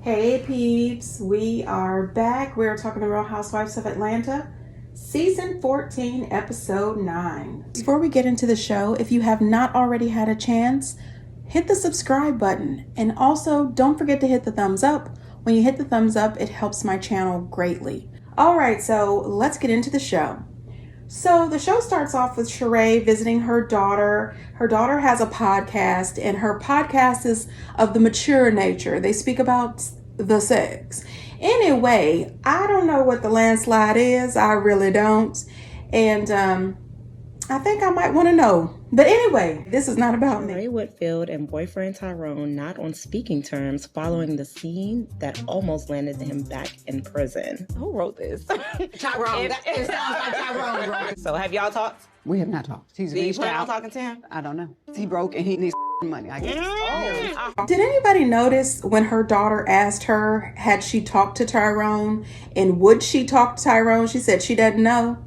Hey peeps, we are back. We're talking about Housewives of Atlanta, season 14, episode 9. Before we get into the show, if you have not already had a chance, hit the subscribe button. And also, don't forget to hit the thumbs up. When you hit the thumbs up, it helps my channel greatly. Alright, so let's get into the show. So the show starts off with Sheree visiting her daughter. Her daughter has a podcast, and her podcast is of the mature nature. They speak about the sex. Anyway, I don't know what the landslide is. I really don't. And I think I might want to know. But anyway, this is not about me. Ray Whitfield and boyfriend Tyrone not on speaking terms following the scene that almost landed him back in prison. Who wrote this? Tyrone. It sounds like Tyrone wrote it. So have y'all talked? We have not talked. He's Do you reached plan on out. talking to him? I don't know. He broke and he needs money, I guess. Did anybody notice when her daughter asked her, had she talked to Tyrone and would she talk to Tyrone? She said she doesn't know.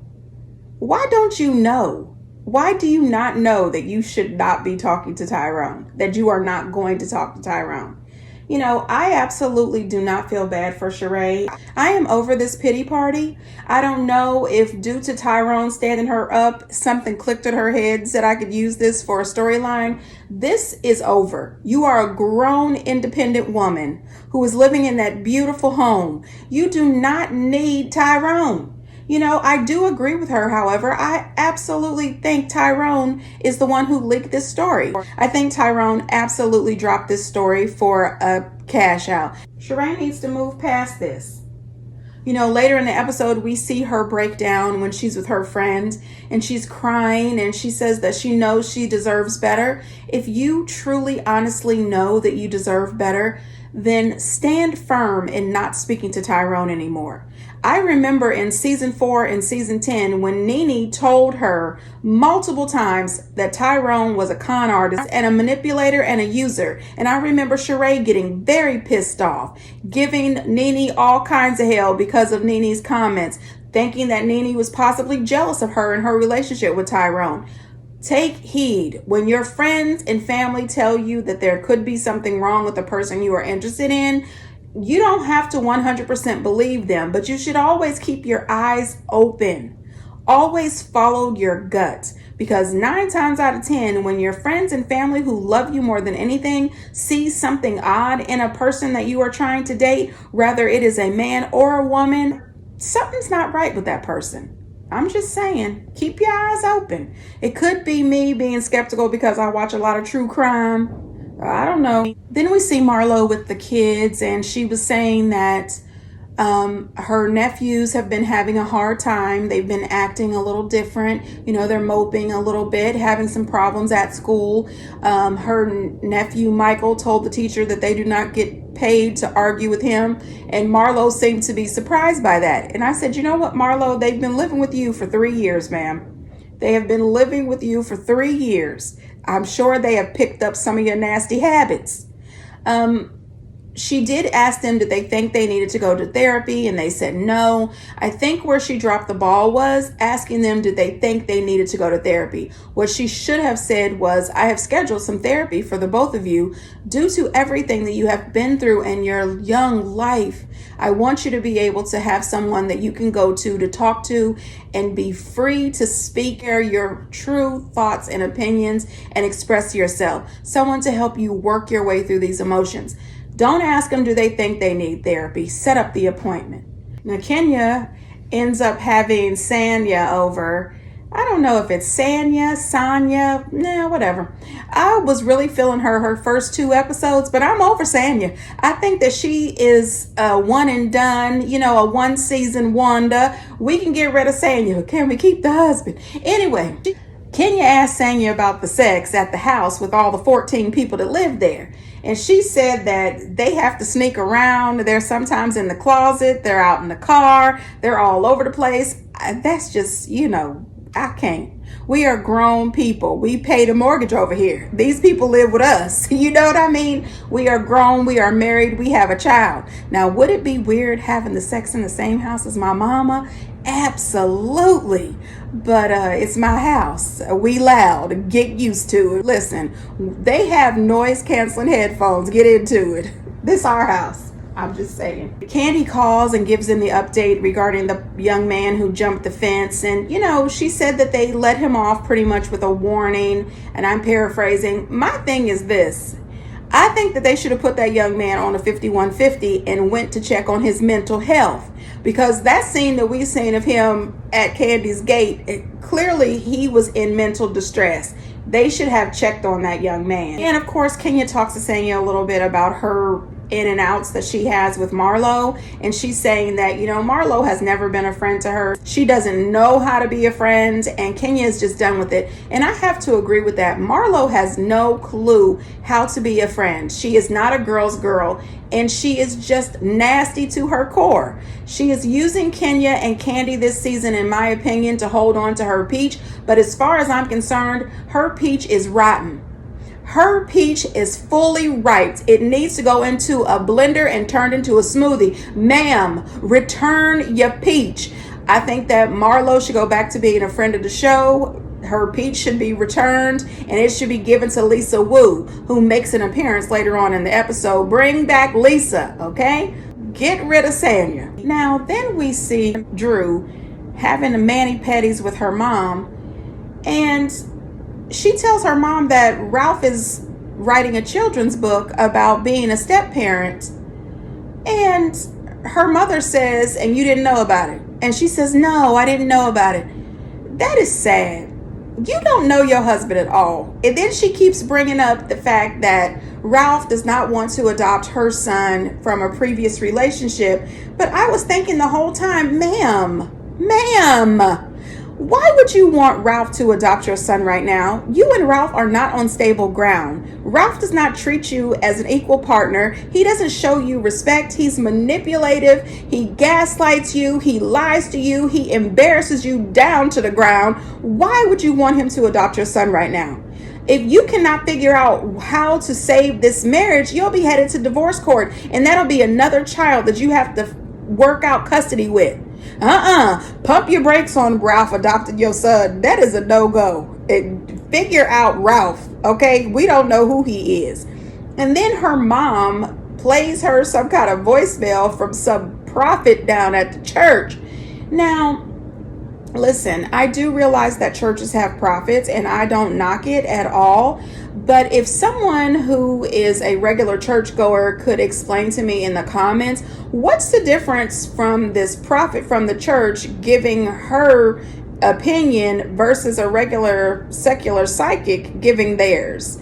Why don't you know? Why do you not know that you should not be talking to Tyrone? That you are not going to talk to Tyrone? You know, I absolutely do not feel bad for Sheree. I am over this pity party. I don't know if due to Tyrone standing her up, something clicked in her head, said I could use this for a storyline. This is over. You are a grown, independent woman who is living in that beautiful home. You do not need Tyrone. You know, I do agree with her. However, I absolutely think Tyrone is the one who leaked this story. I think Tyrone absolutely dropped this story for a cash out. Sheree needs to move past this. You know, later in the episode, we see her break down when she's with her friend and she's crying and she says that she knows she deserves better. If you truly, honestly know that you deserve better, then stand firm in not speaking to Tyrone anymore. I remember in season 4 and season 10 when Nene told her multiple times that Tyrone was a con artist and a manipulator and a user. And I remember Sheree getting very pissed off, giving Nene all kinds of hell because of Nene's comments, thinking that Nene was possibly jealous of her and her relationship with Tyrone. Take heed when your friends and family tell you that there could be something wrong with the person you are interested in. You don't have to 100% believe them, but you should always keep your eyes open. Always follow your gut, because 9 times out of 10, when your friends and family who love you more than anything see something odd in a person that you are trying to date, whether it is a man or a woman, something's not right with that person. I'm just saying, keep your eyes open. It could be me being skeptical because I watch a lot of true crime. I don't know. Then we see Marlo with the kids, and she was saying that her nephews have been having a hard time. They've been acting a little different. You know, they're moping a little bit, having some problems at school. Her nephew, Michael, told the teacher that they do not get paid to argue with him. And Marlo seemed to be surprised by that. And I said, you know what, Marlo, they've been living with you for 3 years, ma'am. They have been living with you for 3 years. I'm sure they have picked up some of your nasty habits. She did ask them, did they think they needed to go to therapy? And they said no. I think where she dropped the ball was asking them, did they think they needed to go to therapy? What she should have said was, I have scheduled some therapy for the both of you due to everything that you have been through in your young life. I want you to be able to have someone that you can go to talk to and be free to speak your true thoughts and opinions and express yourself. Someone to help you work your way through these emotions. Don't ask them, do they think they need therapy? Set up the appointment. Now, Kenya ends up having Sanya over. I don't know if it's Sanya, whatever. I was really feeling her first 2 episodes, but I'm over Sanya. I think that she is a one and done, a 1 season wonder. We can get rid of Sanya. Can we keep the husband? Anyway, Kenya asked Sanya about the sex at the house with all the 14 people that live there. And she said that they have to sneak around. They're sometimes in the closet. They're out in the car. They're all over the place. That's just, I can't. We are grown people. We pay the mortgage over here. These people live with us. You know what I mean? We are grown. We are married. We have a child. Now, would it be weird having the sex in the same house as my mama? Absolutely. But it's my house. We loud. Get used to it. Listen, they have noise canceling headphones. Get into it. This our house. I'm just saying. Kandi calls and gives him the update regarding the young man who jumped the fence. And, she said that they let him off pretty much with a warning. And I'm paraphrasing. My thing is this. I think that they should have put that young man on a 5150 and went to check on his mental health. Because that scene that we've seen of him at Candy's gate, clearly he was in mental distress. They should have checked on that young man. And of course, Kenya talks to Sanya a little bit about her in and outs that she has with Marlo, and she's saying that Marlo has never been a friend to her. She doesn't know how to be a friend, and Kenya is just done with it. And I have to agree with that. Marlo has no clue how to be a friend. She is not a girl's girl, and she is just nasty to her core. She is using Kenya and Kandi this season, in my opinion, to hold on to her peach. But as far as I'm concerned, her peach is rotten. Her peach is fully ripe. It needs to go into a blender and turned into a smoothie. Ma'am, return your peach. I think that Marlo should go back to being a friend of the show. Her peach should be returned, and it should be given to Lisa Wu, who makes an appearance later on in the episode. Bring back Lisa, okay? Get rid of Sanya. Now, then we see Drew having a mani-pedis with her mom, and she tells her mom that Ralph is writing a children's book about being a step-parent. And her mother says, and you didn't know about it. And she says, no, I didn't know about it. That is sad. You don't know your husband at all. And then she keeps bringing up the fact that Ralph does not want to adopt her son from a previous relationship. But I was thinking the whole time, ma'am, why would you want Ralph to adopt your son right now? You and Ralph are not on stable ground. Ralph does not treat you as an equal partner. He doesn't show you respect. He's manipulative. He gaslights you. He lies to you. He embarrasses you down to the ground. Why would you want him to adopt your son right now? If you cannot figure out how to save this marriage, you'll be headed to divorce court, and that'll be another child that you have to work out custody with. Pump your brakes on Ralph adopted your son. That is a no-go. Figure out Ralph, okay? We don't know who he is. And then her mom plays her some kind of voicemail from some prophet down at the church. Now, listen, I do realize that churches have prophets, and I don't knock it at all. But if someone who is a regular churchgoer could explain to me in the comments, what's the difference from this prophet from the church giving her opinion versus a regular secular psychic giving theirs?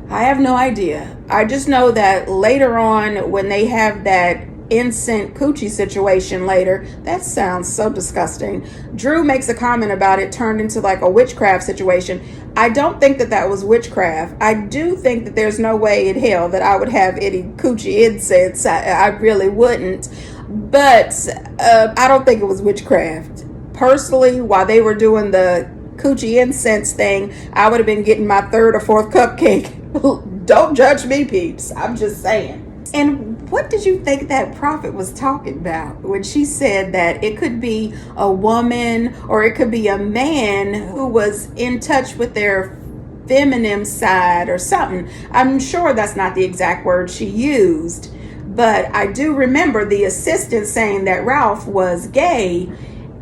I have no idea. I just know that later on, when they have that incense coochie situation later, that sounds so disgusting. Drew makes a comment about it turned into like a witchcraft situation. I don't think that that was witchcraft. I do think that there's no way in hell that I would have any coochie incense. I really wouldn't. But I don't think it was witchcraft. Personally, while they were doing the coochie incense thing, I would have been getting my third or fourth cupcake. Don't judge me, peeps. I'm just saying. And what did you think that prophet was talking about when she said that it could be a woman or it could be a man who was in touch with their feminine side or something? I'm sure that's not the exact word she used, but I do remember the assistant saying that Ralph was gay,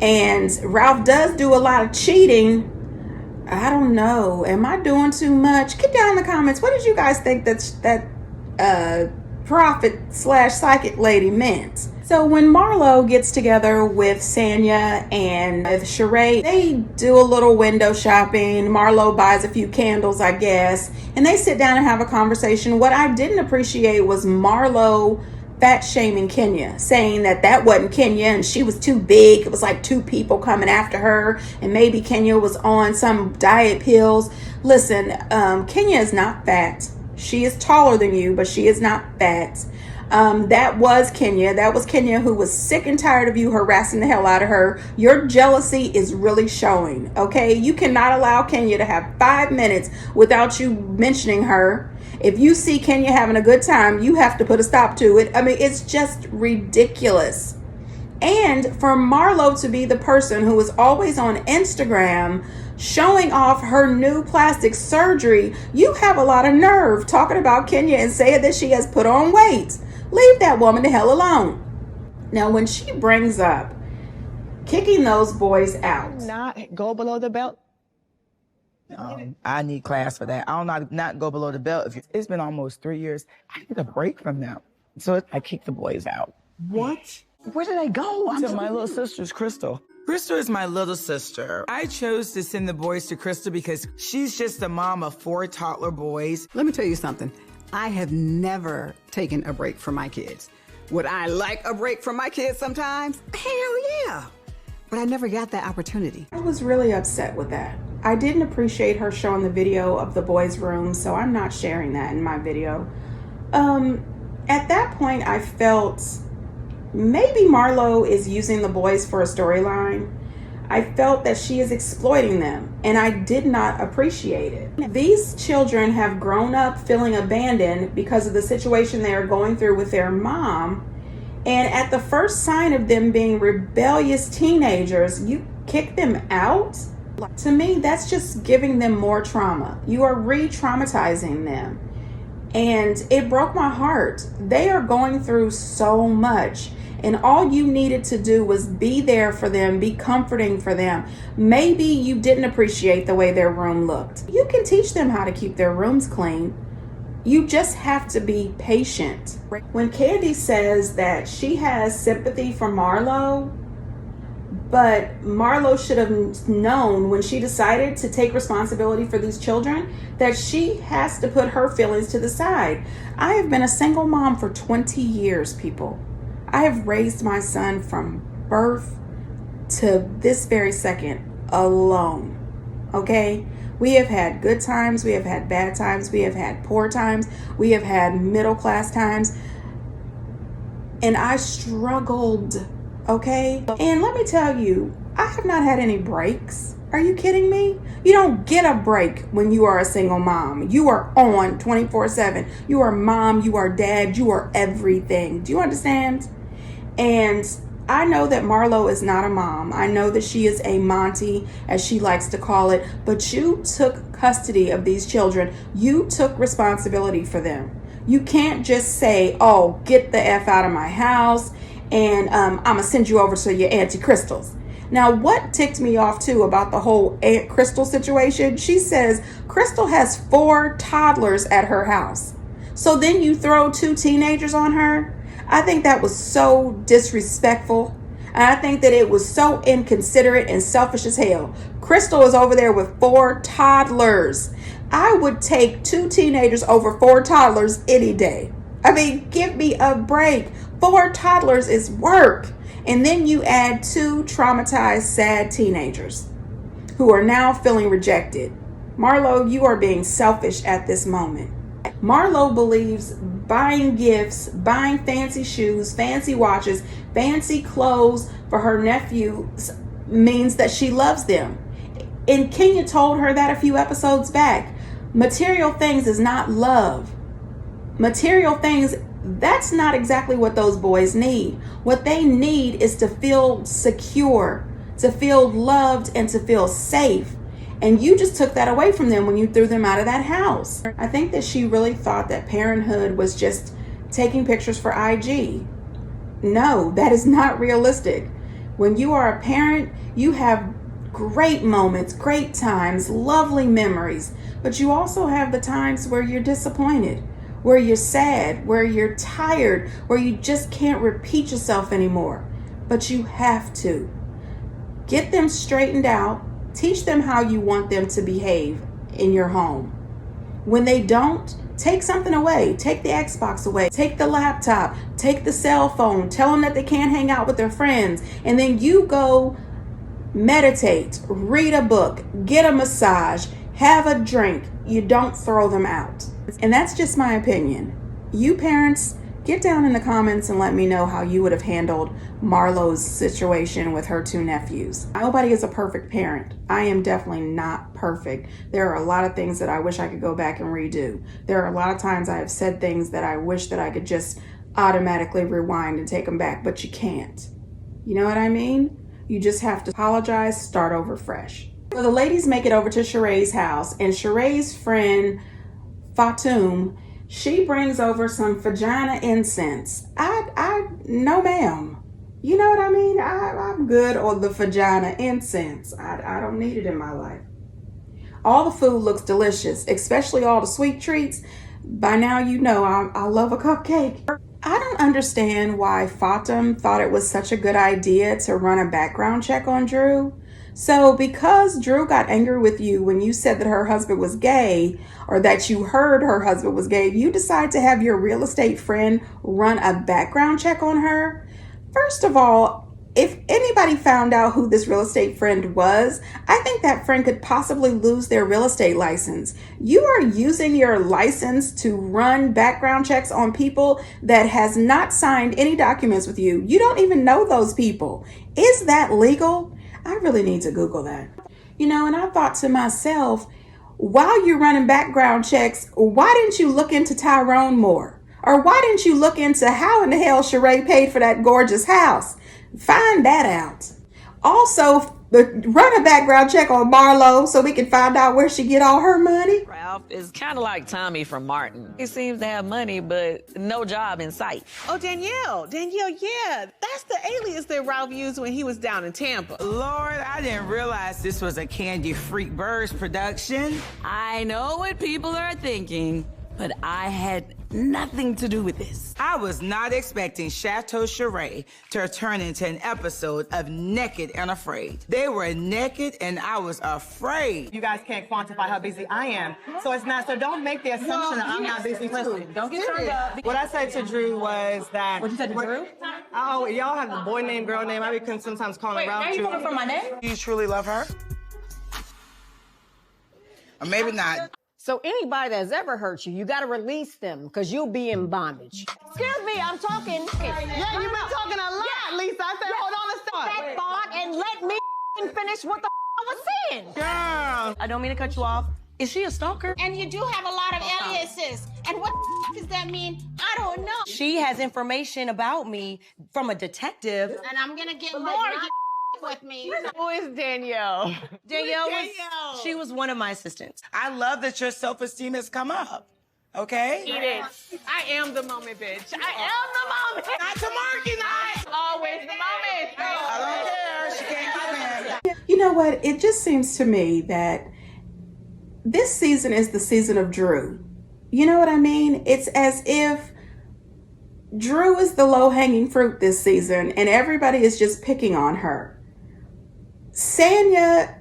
and Ralph does do a lot of cheating. I don't know. Am I doing too much? Get down in the comments. What did you guys think that prophet / psychic lady meant? So when Marlo gets together with Sanya and with Sheree, they do a little window shopping. Marlo buys a few candles, I guess, and they sit down and have a conversation. What I didn't appreciate was Marlo fat shaming Kenya, saying that wasn't Kenya and she was too big. It was like two people coming after her, and maybe Kenya was on some diet pills. Listen, Kenya is not fat. She is taller than you, but she is not fat. That was Kenya. That was Kenya who was sick and tired of you harassing the hell out of her. Your jealousy is really showing, okay? You cannot allow Kenya to have 5 minutes without you mentioning her. If you see Kenya having a good time, you have to put a stop to it. I mean, it's just ridiculous. And for Marlo to be the person who is always on Instagram showing off her new plastic surgery, you have a lot of nerve talking about Kenya and saying that she has put on weight. Leave that woman the hell alone. Now, when she brings up kicking those boys out, Not go below the belt. I need class for that. I don't not go below the belt. It's been almost 3 years. I need a break from them. So I kick the boys out. What? Where did they go? To my little sister's Crystal. Crystal is my little sister. I chose to send the boys to Crystal because she's just the mom of 4 toddler boys. Let me tell you something. I have never taken a break from my kids. Would I like a break from my kids sometimes? Hell yeah. But I never got that opportunity. I was really upset with that. I didn't appreciate her showing the video of the boys' room, so I'm not sharing that in my video. At that point, I felt maybe Marlo is using the boys for a storyline. I felt that she is exploiting them, and I did not appreciate it. These children have grown up feeling abandoned because of the situation they are going through with their mom, and at the first sign of them being rebellious teenagers, you kick them out? To me, that's just giving them more trauma. You are re-traumatizing them. And it broke my heart. They are going through so much. And all you needed to do was be there for them, be comforting for them. Maybe you didn't appreciate the way their room looked. You can teach them how to keep their rooms clean. You just have to be patient. When Candy says that she has sympathy for Marlo, but Marlo should have known when she decided to take responsibility for these children that she has to put her feelings to the side. I have been a single mom for 20 years, people. I have raised my son from birth to this very second alone, okay? We have had good times, we have had bad times, we have had poor times, we have had middle class times, and I struggled, okay? And let me tell you, I have not had any breaks. Are you kidding me? You don't get a break when you are a single mom. You are on 24/7. You are mom, you are dad, you are everything. Do you understand? And I know that Marlo is not a mom. I know that she is a Monty, as she likes to call it, but you took custody of these children. You took responsibility for them. You can't just say, oh, get the F out of my house, and I'm going to send you over to your Auntie Crystal's. Now, what ticked me off, too, about the whole Aunt Crystal situation, she says Crystal has 4 toddlers at her house. So then you throw 2 teenagers on her? I think that was so disrespectful. And I think that it was so inconsiderate and selfish as hell. Crystal is over there with 4 toddlers. I would take 2 teenagers over 4 toddlers any day. I mean, give me a break. 4 toddlers is work. And then you add 2 traumatized, sad teenagers who are now feeling rejected. Marlo, you are being selfish at this moment. Marlo believes buying gifts, buying fancy shoes, fancy watches, fancy clothes for her nephews means that she loves them. And Kenya told her that a few episodes back. Material things is not love. Material things, that's not exactly what those boys need. What they need is to feel secure, to feel loved, and to feel safe. And you just took that away from them when you threw them out of that house. I think that she really thought that parenthood was just taking pictures for IG. No, that is not realistic. When you are a parent, you have great moments, great times, lovely memories. But you also have the times where you're disappointed, where you're sad, where you're tired, where you just can't repeat yourself anymore. But you have to. Get them straightened out. Teach them how you want them to behave in your home. When they don't, take something away. Take the Xbox away. Take the laptop. Take the cell phone. Tell them that they can't hang out with their friends. And then you go meditate, read a book, get a massage, have a drink. You don't throw them out. And that's just my opinion. You parents, get down in the comments and let me know how you would have handled Marlo's situation with her 2 nephews. Nobody is a perfect parent. I am definitely not perfect. There are a lot of things that I wish I could go back and redo. There are a lot of times I have said things that I wish that I could just automatically rewind and take them back, but you can't. You know what I mean? You just have to apologize, start over fresh. So the ladies make it over to Sheree's house, and Sheree's friend Fatum She brings over some vagina incense. No ma'am. You know what I mean? I'm good on the vagina incense. I don't need it in my life. All the food looks delicious, especially all the sweet treats. By now you know I love a cupcake. I don't understand why Fatim thought it was such a good idea to run a background check on Drew. So because Drew got angry with you when you said that her husband was gay, or that you heard her husband was gay, you decide to have your real estate friend run a background check on her? First of all, if anybody found out who this real estate friend was, I think that friend could possibly lose their real estate license. You are using your license to run background checks on people that has not signed any documents with you. You don't even know those people. Is that legal? I really need to Google that. And I thought to myself, while you're running background checks, why didn't you look into Tyrone more? Or why didn't you look into how in the hell Sheree paid for that gorgeous house? Find that out. Also, run a background check on Marlo so we can find out where she get all her money. Ralph is kind of like Tommy from Martin. He seems to have money, but no job in sight. Oh, Danielle, yeah. That's the alias that Ralph used when he was down in Tampa. Lord, I didn't realize this was a Candy Freak Birds production. I know what people are thinking, but I had nothing to do with this. I was not expecting Chateau Sheree to turn into an episode of Naked and Afraid. They were naked and I was afraid. You guys can't quantify how busy I am. So it's not, so don't make the assumption that I'm not busy too. Don't get turned up. What I said to Drew was that. What you said to Drew? Oh, y'all have the boy name, girl name. I be sometimes calling Ralph Now you Drew. coming for my name? Do you truly love her? Or maybe not. So anybody that's ever hurt you, you gotta release them, because you'll be in bondage. Excuse me, I'm talking. Yeah, you've been talking a lot, Lisa. I said, hold on a second. That thought and let me finish what the I was saying. Girl. I don't mean to cut you off. Is she a stalker? And you do have a lot of aliases. And what does that mean? I don't know. She has information about me from a detective. And I'm gonna get more with me. Who is Danielle? She was one of my assistants. I love that your self-esteem has come up. Okay? Eat it. I am the moment, bitch. I am the moment. Not to Marky night. Always the moment. I don't care. She can't get in. You know what? It just seems to me that this season is the season of Drew. You know what I mean? It's as if Drew is the low-hanging fruit this season and everybody is just picking on her. Sanya,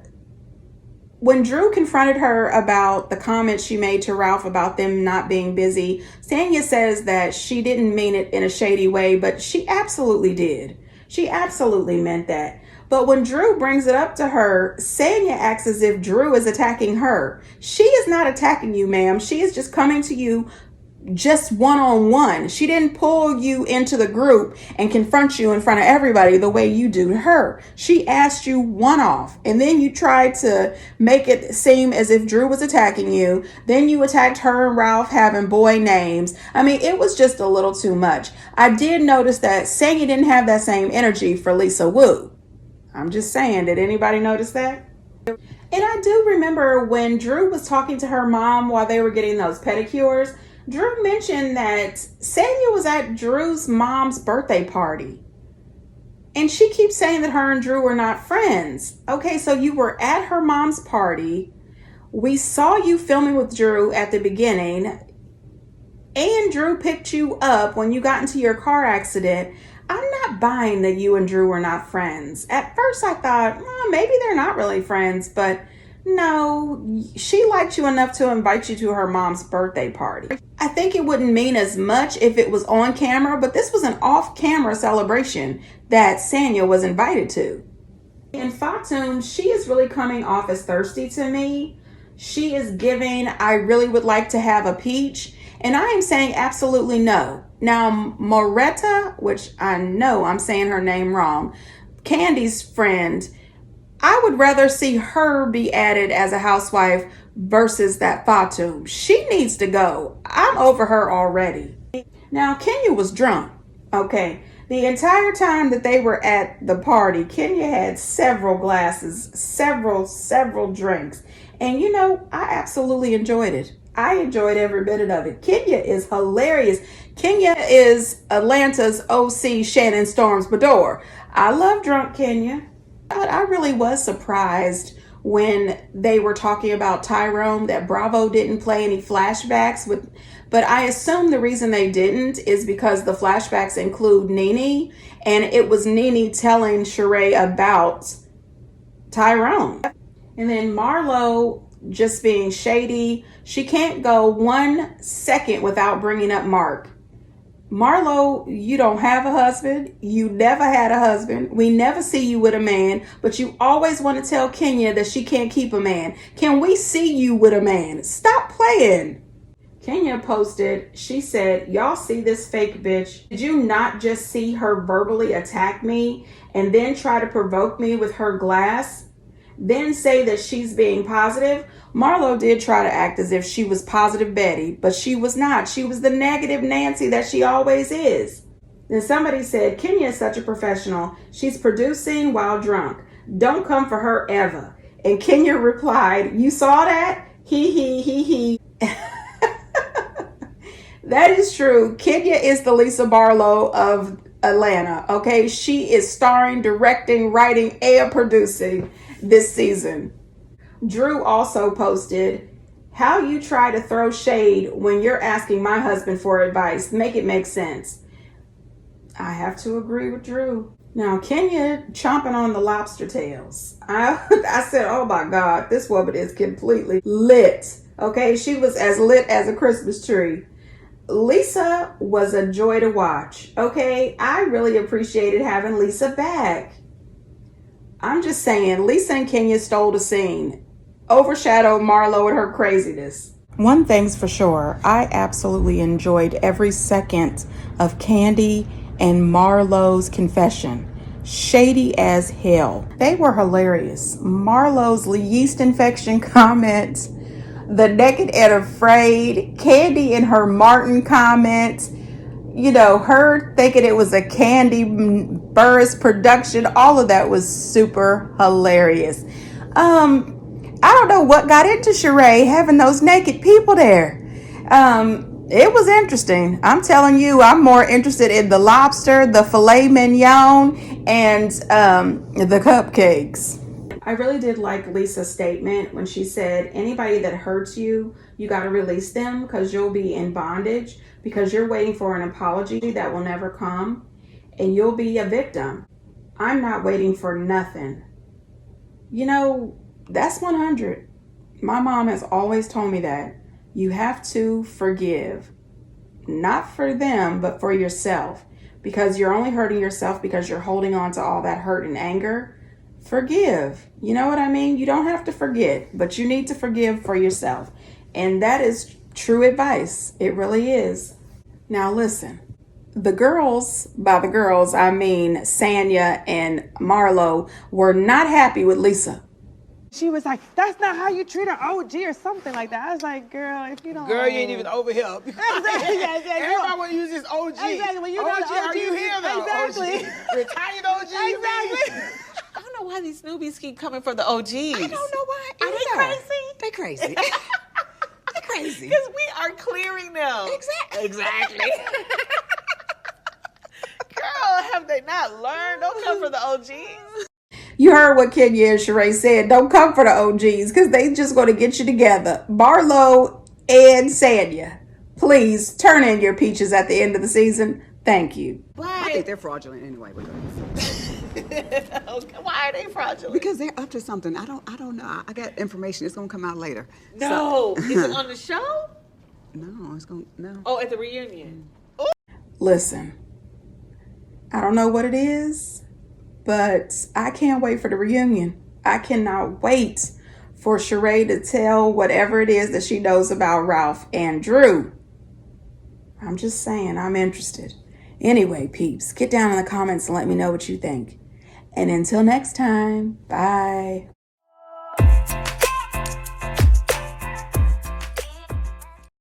when Drew confronted her about the comments she made to Ralph about them not being busy, Sanya says that she didn't mean it in a shady way, but she absolutely did. She absolutely meant that. But when Drew brings it up to her, Sanya acts as if Drew is attacking her. She is not attacking you, ma'am. She is just coming to you just one-on-one. She didn't pull you into the group and confront you in front of everybody the way you do to her. She asked you one-off, and then you tried to make it seem as if Drew was attacking you. Then you attacked her and Ralph having boy names. I mean, it was just a little too much. I did notice that Sanya didn't have that same energy for Lisa Wu. I'm just saying, did anybody notice that? And I do remember when Drew was talking to her mom while they were getting those pedicures, Drew mentioned that Sanya was at Drew's mom's birthday party. And she keeps saying that her and Drew are not friends. Okay, so you were at her mom's party. We saw you filming with Drew at the beginning. And Drew picked you up when you got into your car accident. I'm not buying that you and Drew were not friends. At first I thought, well, maybe they're not really friends, but no, she liked you enough to invite you to her mom's birthday party. I think it wouldn't mean as much if it was on camera, but this was an off-camera celebration that Sanya was invited to. And Fatum, she is really coming off as thirsty to me. She is giving, I really would like to have a peach. And I am saying absolutely no. Now, Moretta, which I know I'm saying her name wrong, Candy's friend, I would rather see her be added as a housewife versus that Fatum. She needs to go. I'm over her already. Now, Kenya was drunk. Okay. The entire time that they were at the party, Kenya had several glasses, several drinks. And you know, I absolutely enjoyed it. I enjoyed every bit of it. Kenya is hilarious. Kenya is Atlanta's OC Shannon Storms Bedore. I love drunk Kenya. But I really was surprised when they were talking about Tyrone that Bravo didn't play any flashbacks with, but I assume the reason they didn't is because the flashbacks include Nene, and it was Nene telling Sheree about Tyrone. And then Marlo just being shady. She can't go 1 second without bringing up Mark. Marlo, you don't have a husband. You never had a husband. We never see you with a man, but you always want to tell Kenya that she can't keep a man. Can we see you with a man? Stop playing. Kenya posted, she said, y'all see this fake bitch? Did you not just see her verbally attack me and then try to provoke me with her glass? Then say that she's being positive? Marlo did try to act as if she was positive Betty, but she was not. She was the negative Nancy that she always is. Then somebody said, Kenya is such a professional. She's producing while drunk. Don't come for her ever. And Kenya replied, you saw that? He. That is true. Kenya is the Lisa Barlow of Atlanta, okay? She is starring, directing, writing, and producing this season. Drew also posted, how you try to throw shade when you're asking my husband for advice. Make it make sense. I have to agree with Drew. Now, Kenya chomping on the lobster tails. I said, oh my God, this woman is completely lit. Okay, she was as lit as a Christmas tree. Lisa was a joy to watch. Okay, I really appreciated having Lisa back. I'm just saying, Lisa and Kenya stole the scene, overshadowed Marlo and her craziness. One thing's for sure, I absolutely enjoyed every second of Candy and Marlo's confession. Shady as hell. They were hilarious. Marlo's yeast infection comment, the naked and afraid, Candy and her Martin comment, you know, her thinking it was a Candy Burris production, all of that was super hilarious. I don't know what got into Sheree having those naked people there. It was interesting. I'm telling you, I'm more interested in the lobster, the filet mignon, and the cupcakes. I really did like Lisa's statement when she said, anybody that hurts you, you got to release them because you'll be in bondage because you're waiting for an apology that will never come and you'll be a victim. I'm not waiting for nothing. You know, that's 100. My mom has always told me that. You have to forgive. Not for them, but for yourself. Because you're only hurting yourself because you're holding on to all that hurt and anger. Forgive. You know what I mean? You don't have to forget, but you need to forgive for yourself. And that is true advice. It really is. Now listen, the girls, by the girls, I mean Sanya and Marlo, were not happy with Lisa. She was like, that's not how you treat an OG or something like that. I was like, girl, if you don't... Girl, you ain't even over here. Exactly. Everybody want to use this OG. Exactly. When you OG, know the are you here though? Exactly. OG. Retired OG. Exactly. I don't know why these newbies keep coming for the OGs. I don't know why Are they crazy? They crazy. They crazy. Because we are clearing them. Exactly. Girl, have they not learned? Don't come for the OGs. You heard what Kenya and Sheree said. Don't come for the OGs because they just going to get you together. Barlow and Sanya, please turn in your peaches at the end of the season. Thank you. I think they're fraudulent anyway. Why are they fraudulent? Because they're up to something. I don't know. I got information. It's gonna come out later. No. Is it on the show? No, it's gonna no. Oh, at the reunion. Ooh. Listen, I don't know what it is, but I can't wait for the reunion. I cannot wait for Sheree to tell whatever it is that she knows about Ralph and Drew. I'm just saying, I'm interested. Anyway, peeps, get down in the comments and let me know what you think. And until next time, bye.